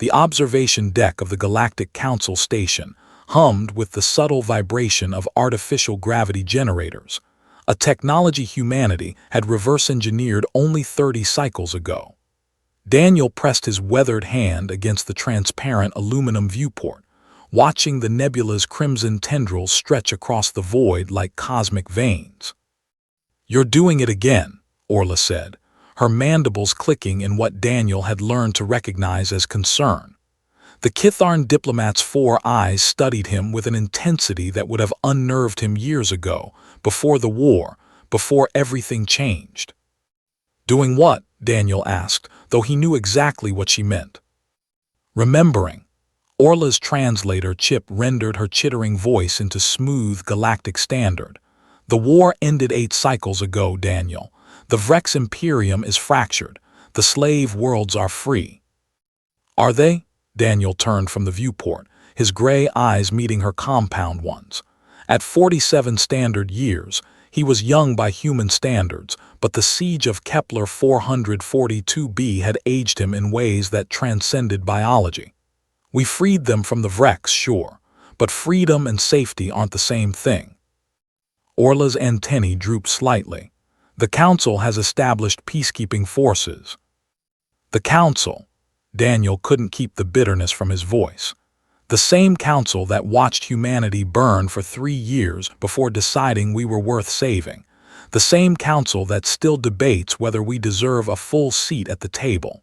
The observation deck of the Galactic Council station hummed with the subtle vibration of artificial gravity generators, a technology humanity had reverse-engineered only 30 cycles ago. Daniel pressed his weathered hand against the transparent aluminum viewport, watching the nebula's crimson tendrils stretch across the void like cosmic veins. "You're doing it again," Orla said, her mandibles clicking in what Daniel had learned to recognize as concern. The Kitharn diplomat's 4 eyes studied him with an intensity that would have unnerved him years ago, before the war, before everything changed. "Doing what?" Daniel asked, though he knew exactly what she meant. "Remembering." Orla's translator chip rendered her chittering voice into smooth galactic standard. "The war ended 8 cycles ago, Daniel. The Vrex Imperium is fractured. The slave worlds are free." "Are they?" Daniel turned from the viewport, his gray eyes meeting her compound ones. At 47 standard years, he was young by human standards, but the siege of Kepler 442b had aged him in ways that transcended biology. "We freed them from the Vrex, sure, but freedom and safety aren't the same thing." Orla's antennae drooped slightly. "The Council has established peacekeeping forces." "The Council?" Daniel couldn't keep the bitterness from his voice. "The same Council that watched humanity burn for 3 years before deciding we were worth saving. The same Council that still debates whether we deserve a full seat at the table."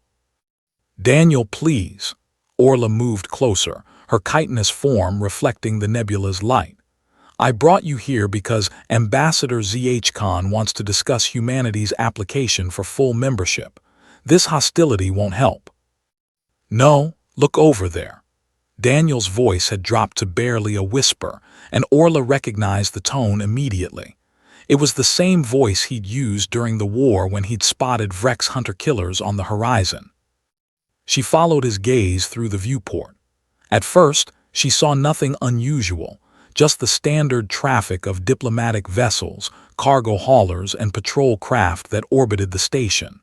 "Daniel, please." Orla moved closer, her chitinous form reflecting the nebula's light. "I brought you here because Ambassador ZH-Khan wants to discuss humanity's application for full membership. This hostility won't help." "No, look over there." Daniel's voice had dropped to barely a whisper, and Orla recognized the tone immediately. It was the same voice he'd used during the war when he'd spotted Vrex hunter-killers on the horizon. She followed his gaze through the viewport. At first, she saw nothing unusual, just the standard traffic of diplomatic vessels, cargo haulers, and patrol craft that orbited the station.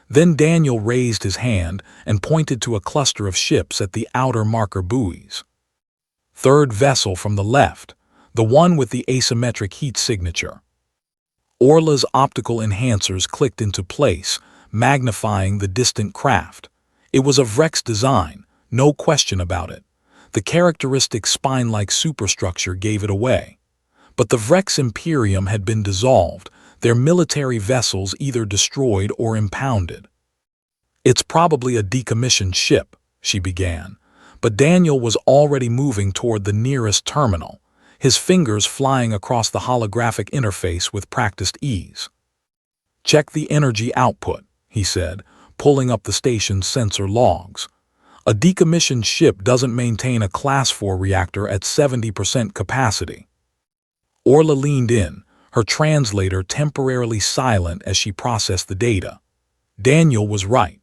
Then Daniel raised his hand and pointed to a cluster of ships at the outer marker buoys. "Third vessel from the left, the one with the asymmetric heat signature." Orla's optical enhancers clicked into place, magnifying the distant craft. It was of Vrex design, no question about it. The characteristic spine-like superstructure gave it away. But the Vrex Imperium had been dissolved, their military vessels either destroyed or impounded. "It's probably a decommissioned ship," she began, but Daniel was already moving toward the nearest terminal, his fingers flying across the holographic interface with practiced ease. "Check the energy output," he said, pulling up the station's sensor logs. "A decommissioned ship doesn't maintain a Class 4 reactor at 70% capacity." Orla leaned in, her translator temporarily silent as she processed the data. Daniel was right.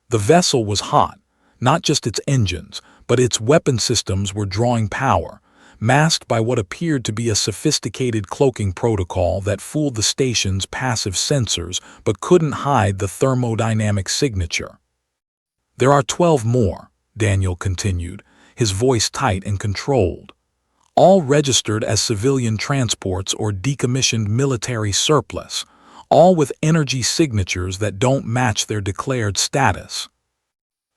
The vessel was hot, not just its engines, but its weapon systems were drawing power, masked by what appeared to be a sophisticated cloaking protocol that fooled the station's passive sensors but couldn't hide the thermodynamic signature. "There are 12 more," Daniel continued, his voice tight and controlled. "All registered as civilian transports or decommissioned military surplus, all with energy signatures that don't match their declared status."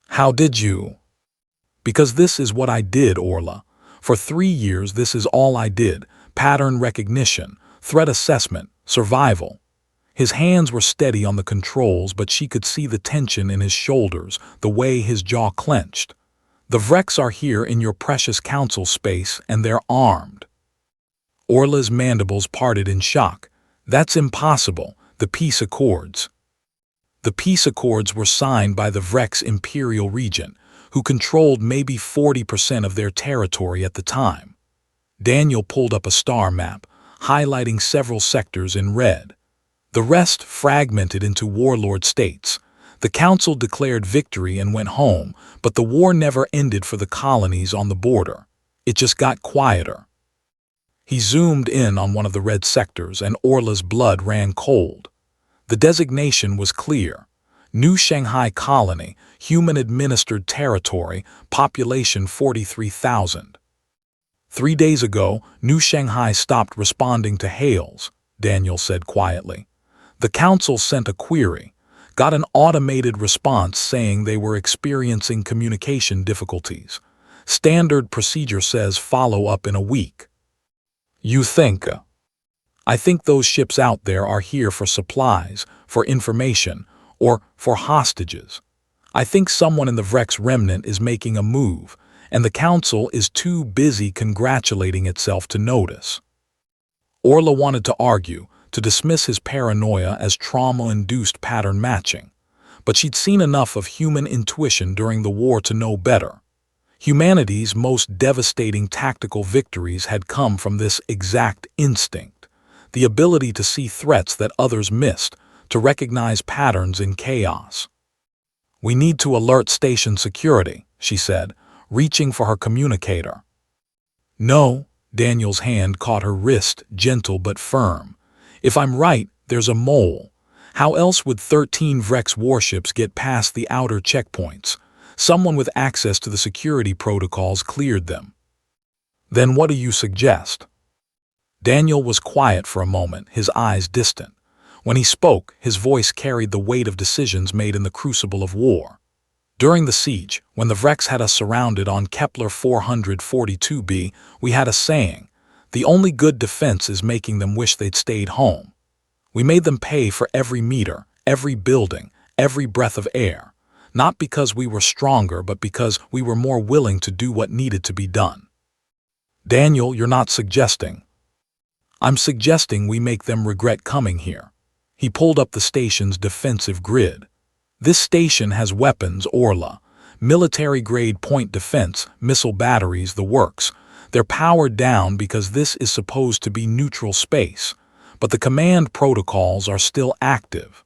"How did you?" "Because this is what I did, Orla. For 3 years this is all I did: pattern recognition, threat assessment, survival." His hands were steady on the controls, but she could see the tension in his shoulders, the way his jaw clenched. "The Vrex are here in your precious council space, and they're armed." Orla's mandibles parted in shock. "That's impossible. The peace accords." The peace accords were signed by the Vrex Imperial Regent, who controlled maybe 40% of their territory at the time. Daniel pulled up a star map, highlighting several sectors in red. The rest fragmented into warlord states. The council declared victory and went home, but the war never ended for the colonies on the border. It just got quieter. He zoomed in on one of the red sectors, and Orla's blood ran cold. The designation was clear: New Shanghai Colony, human-administered territory, population 43,000. 3 days ago, New Shanghai stopped responding to hails, Daniel said quietly. The council sent a query, got an automated response saying they were experiencing communication difficulties. Standard procedure says follow up in a week. You think? I think those ships out there are here for supplies, for information, or for hostages. I think someone in the Vrex remnant is making a move, and the council is too busy congratulating itself to notice. Orla wanted to argue, to dismiss his paranoia as trauma-induced pattern matching, but she'd seen enough of human intuition during the war to know better. Humanity's most devastating tactical victories had come from this exact instinct, the ability to see threats that others missed, to recognize patterns in chaos. We need to alert station security, she said, reaching for her communicator. No, Daniel's hand caught her wrist, gentle but firm. If I'm right, there's a mole. How else would 13 Vrex warships get past the outer checkpoints? Someone with access to the security protocols cleared them. Then what do you suggest? Daniel was quiet for a moment, his eyes distant. When he spoke, his voice carried the weight of decisions made in the crucible of war. During the siege, when the Vrex had us surrounded on Kepler 442b, we had a saying, the only good defense is making them wish they'd stayed home. We made them pay for every meter, every building, every breath of air, not because we were stronger, but because we were more willing to do what needed to be done. Daniel, you're not suggesting. I'm suggesting we make them regret coming here. He pulled up the station's defensive grid. This station has weapons, Orla, military-grade point defense, missile batteries, the works. They're powered down because this is supposed to be neutral space, but the command protocols are still active.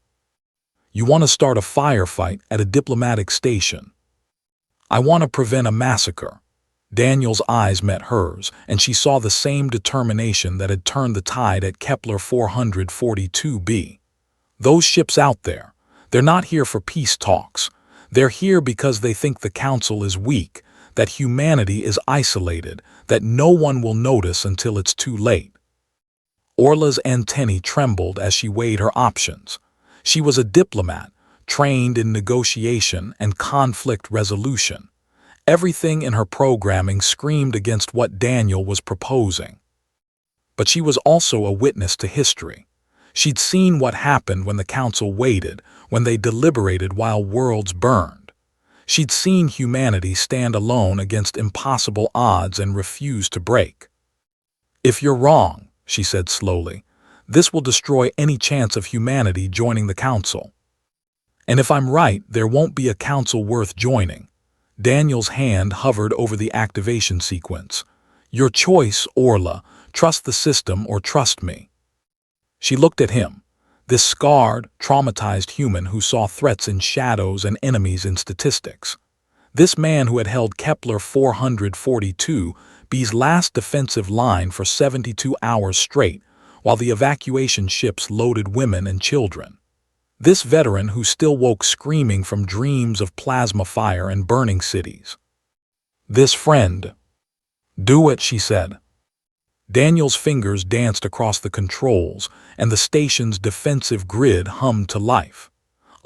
You want to start a firefight at a diplomatic station. I want to prevent a massacre. Daniel's eyes met hers, and she saw the same determination that had turned the tide at Kepler 442b. Those ships out there, they're not here for peace talks. They're here because they think the council is weak, that humanity is isolated, that no one will notice until it's too late. Orla's antennae trembled as she weighed her options. She was a diplomat, trained in negotiation and conflict resolution. Everything in her programming screamed against what Daniel was proposing. But she was also a witness to history. She'd seen what happened when the council waited, when they deliberated while worlds burned. She'd seen humanity stand alone against impossible odds and refuse to break. If you're wrong, she said slowly, this will destroy any chance of humanity joining the council. And if I'm right, there won't be a council worth joining. Daniel's hand hovered over the activation sequence. Your choice, Orla. Trust the system or trust me. She looked at him, this scarred, traumatized human who saw threats in shadows and enemies in statistics. This man who had held Kepler 442b's last defensive line for 72 hours straight, while the evacuation ships loaded women and children. This veteran who still woke screaming from dreams of plasma fire and burning cities. This friend. Do it, she said. Daniel's fingers danced across the controls, and the station's defensive grid hummed to life.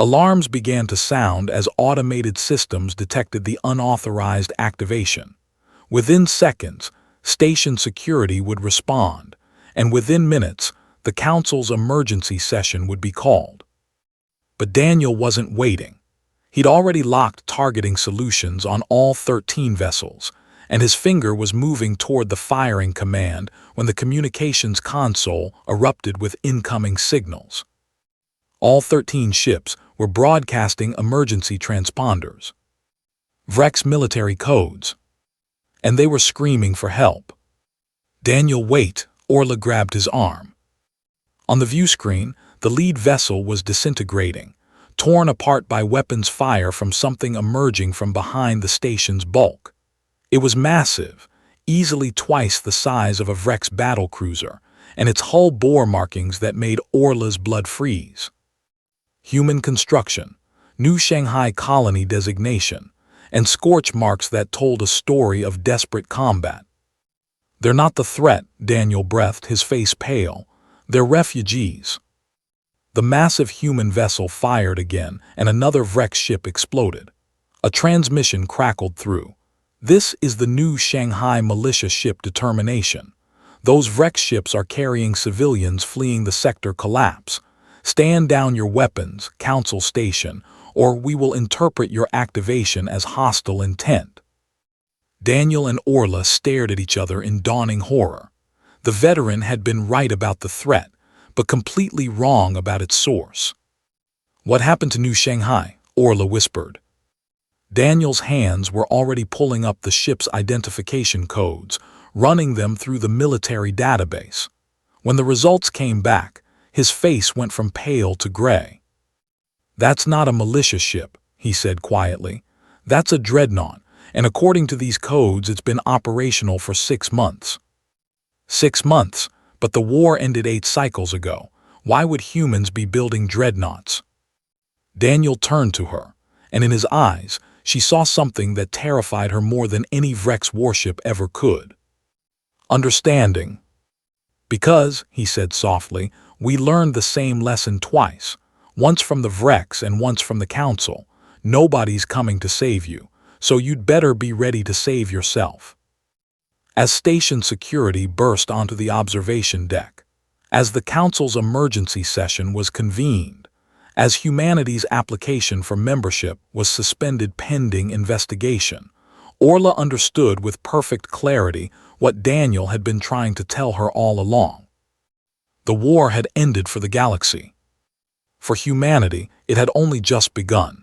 Alarms began to sound as automated systems detected the unauthorized activation. Within seconds, station security would respond, and within minutes, the council's emergency session would be called. But Daniel wasn't waiting. He'd already locked targeting solutions on all 13 vessels, and his finger was moving toward the firing command when the communications console erupted with incoming signals. All 13 ships were broadcasting emergency transponders. Vrex military codes. And they were screaming for help. Daniel, wait, Orla grabbed his arm. On the view screen, the lead vessel was disintegrating, torn apart by weapons fire from something emerging from behind the station's bulk. It was massive, easily twice the size of a Vrex battlecruiser, and its hull bore markings that made Orla's blood freeze. Human construction, New Shanghai Colony designation, and scorch marks that told a story of desperate combat. They're not the threat, Daniel breathed, his face pale. They're refugees. The massive human vessel fired again, and another Vrex ship exploded. A transmission crackled through. This is the new Shanghai militia ship Determination. Those Vrex ships are carrying civilians fleeing the sector collapse. Stand down your weapons, Council Station, or we will interpret your activation as hostile intent. Daniel and Orla stared at each other in dawning horror. The veteran had been right about the threat, but completely wrong about its source. What happened to New Shanghai? Orla whispered. Daniel's hands were already pulling up the ship's identification codes, running them through the military database. When the results came back, his face went from pale to gray. That's not a militia ship, he said quietly. That's a dreadnought, and according to these codes, it's been operational for 6 months. 6 months, but the war ended 8 cycles ago. Why would humans be building dreadnoughts? Daniel turned to her, and in his eyes, she saw something that terrified her more than any Vrex warship ever could. Understanding. Because, he said softly, we learned the same lesson twice, once from the Vrex and once from the Council. Nobody's coming to save you, so you'd better be ready to save yourself. As station security burst onto the observation deck, as the Council's emergency session was convened, as humanity's application for membership was suspended pending investigation, Orla understood with perfect clarity what Daniel had been trying to tell her all along. The war had ended for the galaxy. For humanity, it had only just begun.